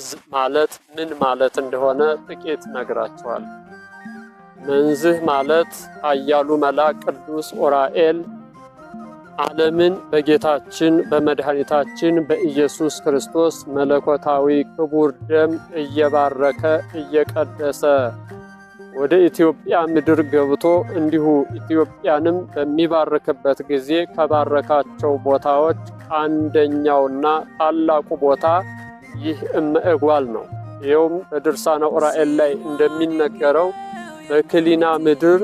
መንዝ ማለት ምን ማለት እንደሆነ ጥቂት ነግራችኋል። መንዝህ ማለት ኃያሉ መልአክ ቅዱስ ዑራኤል ዓለምን በጌታችን በመድኃኒታችን በኢየሱስ ክርስቶስ መለኮታዊ ክቡር ደም እየባረከ እየቀደሰ ወደ ኢትዮጵያ ምድር ገብቶ እንዲሁ ኢትዮጵያንም በሚባርክበት ጊዜ ከባረካቸው ቦታዎች አንደኛውና ታላቁ ቦታ ይህ እመእጓል ነው። ይኸውም በድርሳነ ዑራኤል ላይ እንደሚነገረው በክሊና ምድር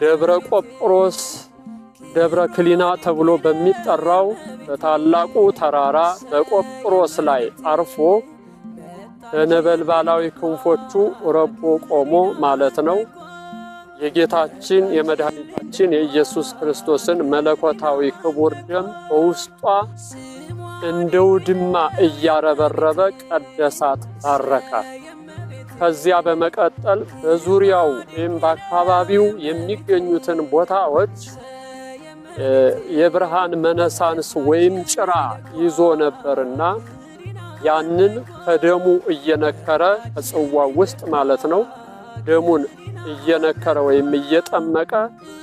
ደብረ ቆጵሮስ ደብረ ክሊና ተብሎ በሚጠራው በታላቁ ተራራ በቆጵሮስ ላይ አርፎ በነበልባላዊ ክንፎቹ ረቦ ቆሞ ማለት ነው የጌታችን የመድኃኒታችን የኢየሱስ ክርስቶስን መለኮታዊ ክቡር ደም በውስጧ እንደ ውድማ እያረበረበ ቀደሳት፣ ባረካት። ከዚያ በመቀጠል በዙሪያው ወይም በአካባቢው የሚገኙትን ቦታዎች የብርሃን መነሳንስ ወይም ጭራ ይዞ ነበርና ያንን ከደሙ እየነከረ ከጽዋው ውስጥ ማለት ነው ደሙን እየነከረ ወይም እየጠመቀ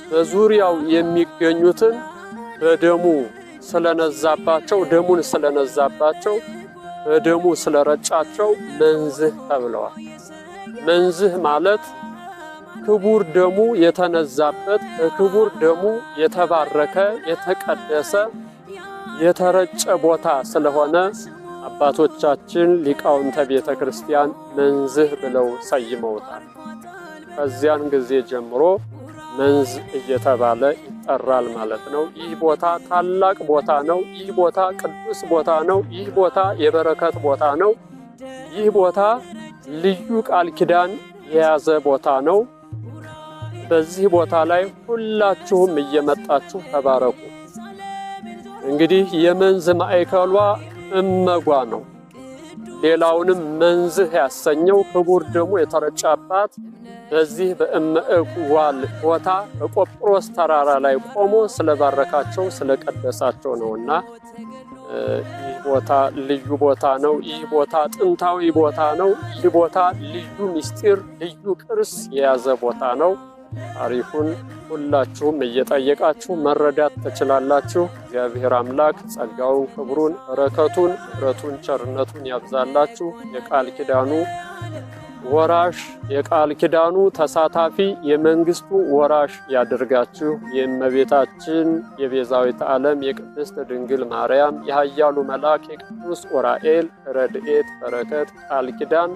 በዙሪያው የሚገኙትን በደሙ ስለነዛባቸው ደሙን ስለነዛባቸው በደሙ ስለረጫቸው መንዝህ ተብለዋል። መንዝህ ማለት ክቡር ደሙ የተነዛበት በክቡር ደሙ የተባረከ የተቀደሰ የተረጨ ቦታ ስለሆነ አባቶቻችን ሊቃውንተ ቤተ ክርስቲያን መንዝህ ብለው ሰይመውታል። ከዚያን ጊዜ ጀምሮ መንዝ እየተባለ ይጠራል ማለት ነው። ይህ ቦታ ታላቅ ቦታ ነው። ይህ ቦታ ቅዱስ ቦታ ነው። ይህ ቦታ የበረከት ቦታ ነው። ይህ ቦታ ልዩ ቃል ኪዳን የያዘ ቦታ ነው። በዚህ ቦታ ላይ ሁላችሁም እየመጣችሁ ተባረኩ። እንግዲህ የመንዝ ማዕከሏ እመጓ ነው። ሌላውንም መንዝህ ያሰኘው ክቡር ደሙ የተረጫባት በዚህ በእመጓል ቦታ በቆጵሮስ ተራራ ላይ ቆሞ ስለባረካቸው ስለቀደሳቸው ነውና ይህ ቦታ ልዩ ቦታ ነው። ይህ ቦታ ጥንታዊ ቦታ ነው። ይህ ቦታ ልዩ ምስጢር፣ ልዩ ቅርስ የያዘ ቦታ ነው። ታሪኩን ሁላችሁም እየጠየቃችሁ መረዳት ትችላላችሁ። እግዚአብሔር አምላክ ጸጋውን፣ ክብሩን፣ በረከቱን፣ ምሕረቱን፣ ቸርነቱን ያብዛላችሁ። የቃል ኪዳኑ ወራሽ የቃል ኪዳኑ ተሳታፊ የመንግስቱ ወራሽ ያድርጋችሁ። የእመቤታችን የቤዛዊተ ዓለም የቅድስት ድንግል ማርያም የኃያሉ መልአክ የቅዱስ ዑራኤል ረድኤት በረከት ቃል ኪዳን